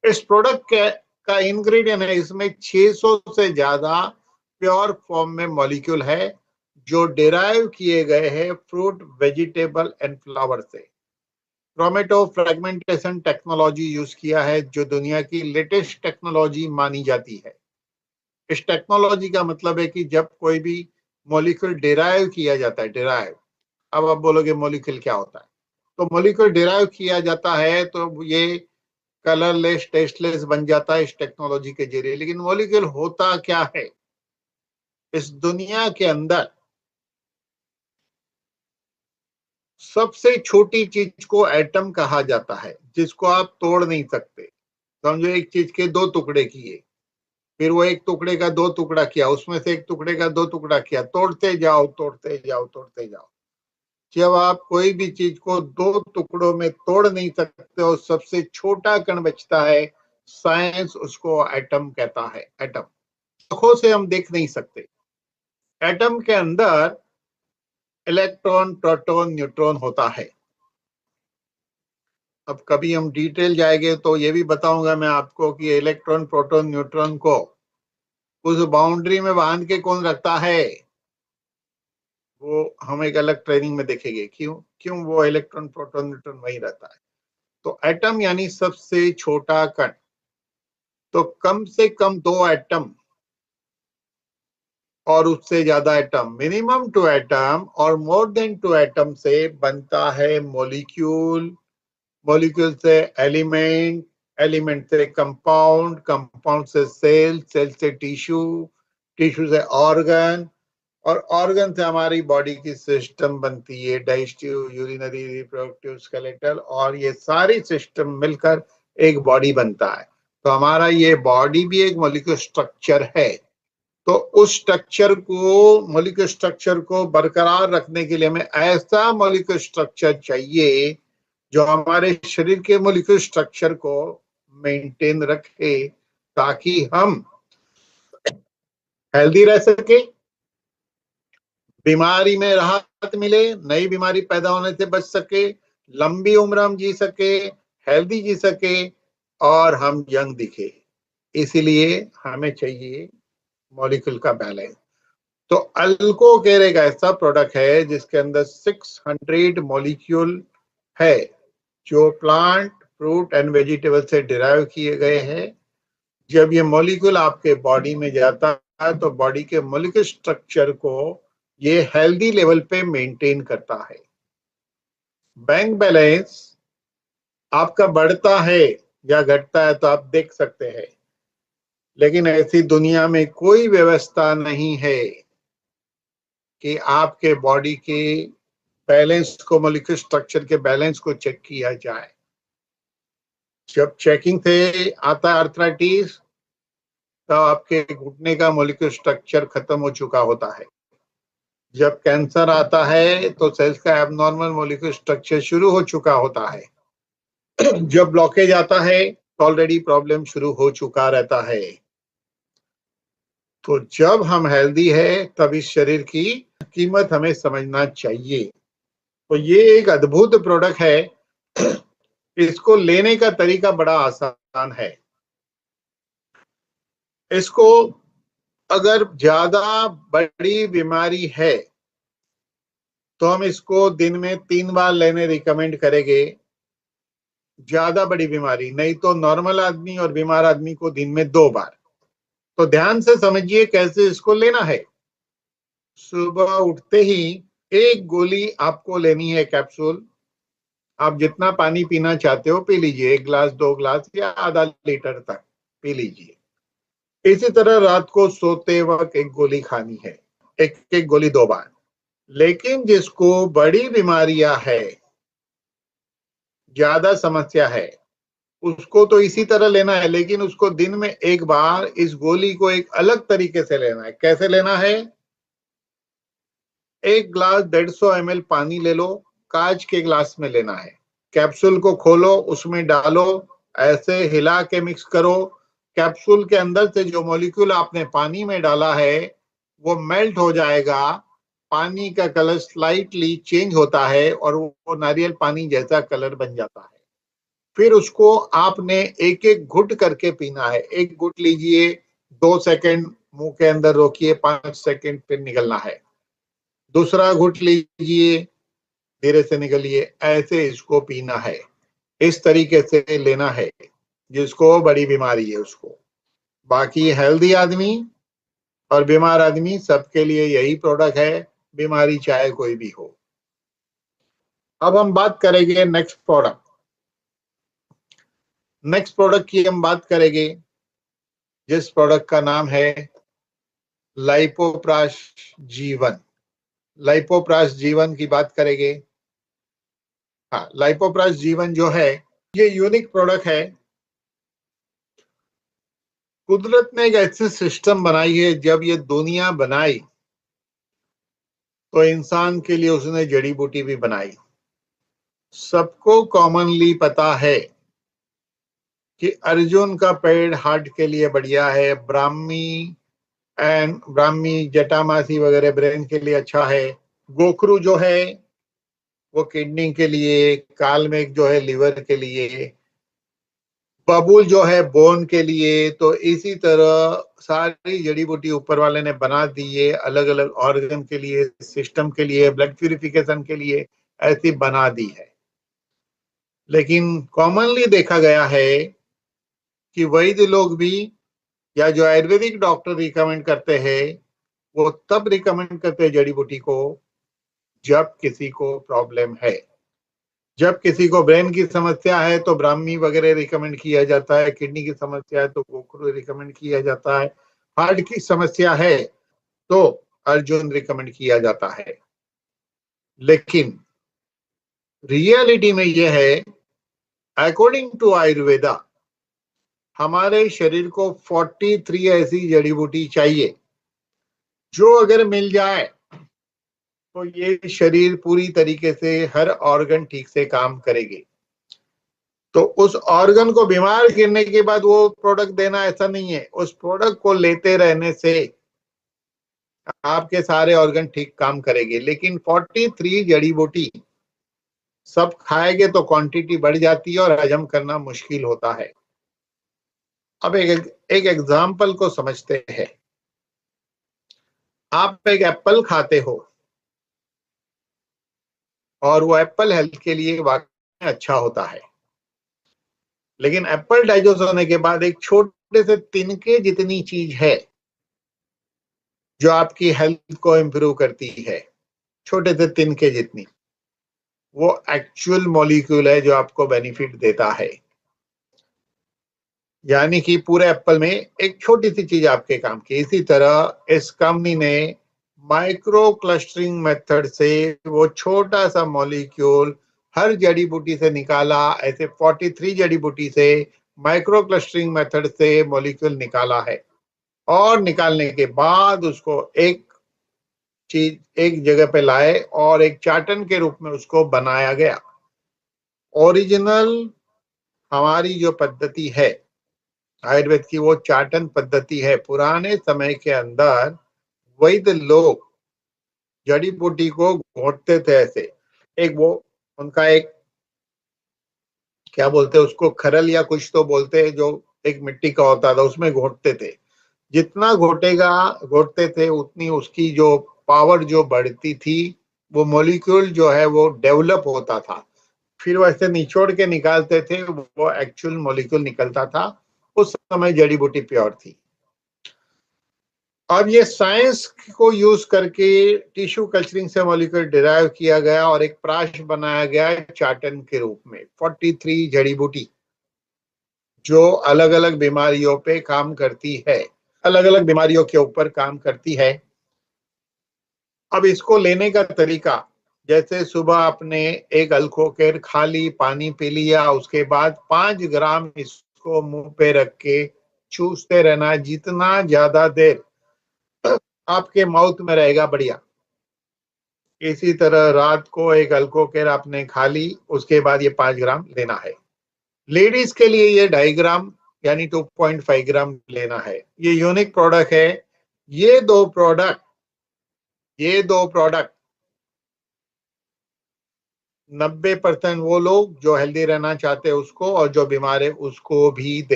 इस प्रोडक्ट का इंग्रेडिएंट है, इसमें 600 से ज्यादा प्योर फॉर्म में मॉलिक्यूल है जो डिराइव किए गए हैं फ्रूट, वेजिटेबल एंड फ्लावर से। क्रोमेटो फ्रेगमेंटेशन टेक्नोलॉजी यूज किया है जो दुनिया की लेटेस्ट टेक्नोलॉजी मानी जाती है। इस टेक्नोलॉजी का मतलब है कि जब कोई भी मॉलिक्यूल डिराइव किया जाता है, डिराइव, अब आप बोलोगे मॉलिक्यूल क्या होता है, तो मॉलिक्यूल डिराइव किया जाता है तो ये कलरलेस, टेस्टलेस बन जाता है इस टेक्नोलॉजी के जरिए। लेकिन मॉलिक्यूल होता क्या है? इस दुनिया के अंदर सबसे छोटी चीज को एटम कहा जाता है, जिसको आप तोड़ नहीं सकते। समझो एक चीज के दो टुकड़े किए, फिर वो एक टुकड़े का दो टुकड़ा किया, उसमें से एक टुकड़े का दो टुकड़ा किया, तोड़ते जाओ तोड़ते जाओ तोड़ते जाओ। जब आप कोई भी चीज को दो टुकड़ों में तोड़ नहीं सकते और सबसे छोटा कण बचता है, साइंस उसको एटम कहता है। एटम आंखों से हम देख नहीं सकते। एटम के अंदर इलेक्ट्रॉन, प्रोटॉन, न्यूट्रॉन होता है। अब कभी हम डिटेल जाएंगे तो ये भी बताऊंगा मैं आपको कि इलेक्ट्रॉन, प्रोटॉन, न्यूट्रॉन को उस बाउंड्री में बांध के कौन रखता है, वो हम एक अलग ट्रेनिंग में देखेंगे क्यों क्यों वो इलेक्ट्रॉन, प्रोटॉन, न्यूट्रॉन वही रहता है। तो एटम यानी सबसे छोटा कण। तो कम से कम दो एटम और उससे ज्यादा एटम, मिनिमम टू एटम और मोर देन टू एटम से बनता है मॉलिक्यूल। मॉलिक्यूल से एलिमेंट, एलिमेंट से कंपाउंड, कंपाउंड से सेल, सेल से टिश्यू, टिश्यू से ऑर्गन, और ऑर्गन से हमारी बॉडी की सिस्टम बनती है, डाइजेस्टिव, यूरिनरी, रिप्रोडक्टिव, स्केलेटल, और ये सारी सिस्टम मिलकर एक बॉडी बनता है। तो हमारा ये बॉडी भी एक मॉलिक्यूलर स्ट्रक्चर है। तो उस स्ट्रक्चर को, मॉलिक्यूलर स्ट्रक्चर को बरकरार रखने के लिए हमें ऐसा मॉलिक्यूलर स्ट्रक्चर चाहिए जो हमारे शरीर के मॉलिक्यूलर स्ट्रक्चर को मेंटेन रखे, ताकि हम हेल्दी रह सके, बीमारी में राहत मिले, नई बीमारी पैदा होने से बच सके, लंबी उम्र हम जी सके, हेल्दी जी सके, और हम यंग दिखे। इसीलिए हमें चाहिए मॉलिक्यूल का बैलेंस। तो अल्कोकेर एक ऐसा प्रोडक्ट है जिसके अंदर 600 मॉलिक्यूल है जो प्लांट, फ्रूट एंड वेजिटेबल से डिराइव किए गए हैं। जब ये मॉलिक्यूल आपके बॉडी में जाता है तो बॉडी के मॉलिक्यूलर स्ट्रक्चर को ये हेल्दी लेवल पे मेंटेन करता है। बैंक बैलेंस आपका बढ़ता है या घटता है तो आप देख सकते हैं, लेकिन ऐसी दुनिया में कोई व्यवस्था नहीं है कि आपके बॉडी के बैलेंस को, मॉलिक्यूलर स्ट्रक्चर के बैलेंस को चेक किया जाए। जब चेकिंग से आता है आर्थराइटिस, तब आपके घुटने का मॉलिक्यूलर स्ट्रक्चर खत्म हो चुका होता है। जब कैंसर आता है तो सेल्स का एबनॉर्मल मॉलिक्यूलर स्ट्रक्चर शुरू हो चुका होता है। जब ब्लॉकेज आता है तो ऑलरेडी प्रॉब्लम शुरू हो चुका रहता है। तो जब हम हेल्दी है तब इस शरीर की कीमत हमें समझना चाहिए। तो ये एक अद्भुत प्रोडक्ट है। इसको लेने का तरीका बड़ा आसान है। इसको अगर ज्यादा बड़ी बीमारी है तो हम इसको दिन में 3 बार लेने रिकमेंड करेंगे। ज्यादा बड़ी बीमारी नहीं तो नॉर्मल आदमी और बीमार आदमी को दिन में 2 बार। तो ध्यान से समझिए कैसे इसको लेना है। सुबह उठते ही एक गोली आपको लेनी है, कैप्सूल। आप जितना पानी पीना चाहते हो पी लीजिए, 1 गिलास, 2 गिलास या आधा लीटर तक पी लीजिए। इसी तरह रात को सोते वक्त एक गोली खानी है, एक एक गोली 2 बार। लेकिन जिसको बड़ी बीमारियां है, ज्यादा समस्या है, उसको तो इसी तरह लेना है, लेकिन उसको दिन में 1 बार इस गोली को एक अलग तरीके से लेना है। कैसे लेना है? 1 गिलास 150 ml पानी ले लो, कांच के गिलास में लेना है। कैप्सूल को खोलो, उसमें डालो, ऐसे हिला के मिक्स करो। कैप्सूल के अंदर से जो मॉलिक्यूल आपने पानी में डाला है वो मेल्ट हो जाएगा। पानी का कलर स्लाइटली चेंज होता है और वो नारियल पानी जैसा कलर बन जाता है। फिर उसको आपने एक एक घुट करके पीना है। एक घुट लीजिए, 2 सेकंड मुंह के अंदर रोकिए, 5 सेकंड फिर निकलना है। दूसरा घुट लीजिए, धीरे से निकलिए, ऐसे इसको पीना है। इस तरीके से लेना है जिसको बड़ी बीमारी है उसको। बाकी हेल्दी आदमी और बीमार आदमी सबके लिए यही प्रोडक्ट है, बीमारी चाहे कोई भी हो। अब हम बात करेंगे नेक्स्ट प्रोडक्ट। नेक्स्ट प्रोडक्ट की हम बात करेंगे जिस प्रोडक्ट का नाम है लाइपोप्रास जीवन। लाइपोप्रास जीवन की बात करेंगे। हाँ, लाइपोप्रास जीवन जो है ये यूनिक प्रोडक्ट है। कुदरत ने एक ऐसी सिस्टम बनाई है, जब ये दुनिया बनाई तो इंसान के लिए उसने जड़ी बूटी भी बनाई। सबको कॉमनली पता है कि अर्जुन का पेड़ हार्ट के लिए बढ़िया है, ब्राह्मी जटामासी वगैरह ब्रेन के लिए अच्छा है, गोखरू जो है वो किडनी के लिए, कालमेघ जो है लिवर के लिए, बबूल जो है बोन के लिए। तो इसी तरह सारी जड़ी बूटी ऊपर वाले ने बना दी है, अलग अलग ऑर्गन के लिए, सिस्टम के लिए, ब्लड प्यूरिफिकेशन के लिए ऐसी बना दी है। लेकिन कॉमनली देखा गया है कि वैद्य लोग भी या जो आयुर्वेदिक डॉक्टर रिकमेंड करते हैं वो तब रिकमेंड करते हैं जड़ी बूटी को जब किसी को प्रॉब्लम है। जब किसी को ब्रेन की समस्या है तो ब्राह्मी वगैरह रिकमेंड किया जाता है, किडनी की समस्या है तो गोखरू रिकमेंड किया जाता है, हार्ट की समस्या है तो अर्जुन रिकमेंड किया जाता है। लेकिन रियलिटी में यह है, अकॉर्डिंग टू आयुर्वेदा हमारे शरीर को 43 ऐसी जड़ी बूटी चाहिए जो अगर मिल जाए तो ये शरीर पूरी तरीके से हर ऑर्गन ठीक से काम करेगी। तो उस ऑर्गन को बीमार गिरने के बाद वो प्रोडक्ट देना ऐसा नहीं है, उस प्रोडक्ट को लेते रहने से आपके सारे ऑर्गन ठीक काम करेंगे। लेकिन 43 जड़ी बूटी सब खाएंगे तो क्वांटिटी बढ़ जाती है और हजम करना मुश्किल होता है। अब एक एग्जाम्पल को समझते हैं। आप एक एप्पल खाते हो और वो एप्पल हेल्थ के लिए वाकई अच्छा होता है, लेकिन एप्पल डाइजेस्ट होने के बाद एक छोटे से तिनके जितनी चीज है जो आपकी हेल्थ को इम्प्रूव करती है, छोटे से तिनके जितनी, वो एक्चुअल मॉलिक्यूल है जो आपको बेनिफिट देता है। यानी कि पूरे एप्पल में एक छोटी सी चीज आपके काम की। इसी तरह इस कंपनी ने माइक्रो क्लस्टरिंग मेथड से वो छोटा सा मॉलिक्यूल हर जड़ी बूटी से निकाला। ऐसे 43 जड़ी बूटी से माइक्रो क्लस्टरिंग मेथड से मॉलिक्यूल निकाला है और निकालने के बाद उसको एक चीज एक जगह पे लाए और एक चार्टन के रूप में उसको बनाया गया। ओरिजिनल हमारी जो पद्धति है आयुर्वेद की, वो चार्टन पद्धति है। पुराने समय के अंदर वैद्य लोग जड़ी बूटी को घोटते थे ऐसे। एक वो उनका एक क्या बोलते हैं उसको, खरल या कुछ तो बोलते हैं, जो एक मिट्टी का होता था उसमें घोटते थे। जितना घोटते थे उतनी उसकी जो पावर जो बढ़ती थी, वो मॉलिक्यूल जो है वो डेवलप होता था। फिर वैसे निचोड़ के निकालते थे, वो एक्चुअल मॉलिक्यूल निकलता था। उस समय जड़ी बूटी प्योर थी। अब ये साइंस को यूज करके टिश्यू कल्चरिंग से मॉलिक्यूल डिराइव किया गया और एक प्राश बनाया गया चार्टन के रूप में। 43 जड़ी बूटी जो अलग अलग बीमारियों पे काम करती है, अलग अलग बीमारियों के ऊपर काम करती है। अब इसको लेने का तरीका, जैसे सुबह आपने एक अल्कोकेर खाली पानी पी लिया, उसके बाद 5 ग्राम इसको मुंह पे रख के चूसते रहना। जितना ज्यादा देर आपके माउथ में रहेगा बढ़िया। इसी तरह रात को एक अल्कोकेर आपने खा ली, उसके बाद ये 5 ग्राम लेना है। लेडीज के लिए ये 2.5 ग्राम यानी 2.5 ग्राम लेना है। ये यूनिक प्रोडक्ट है। ये दो प्रोडक्ट 90% वो लोग जो हेल्दी रहना चाहते हैं उसको, और जो बीमार है उसको भी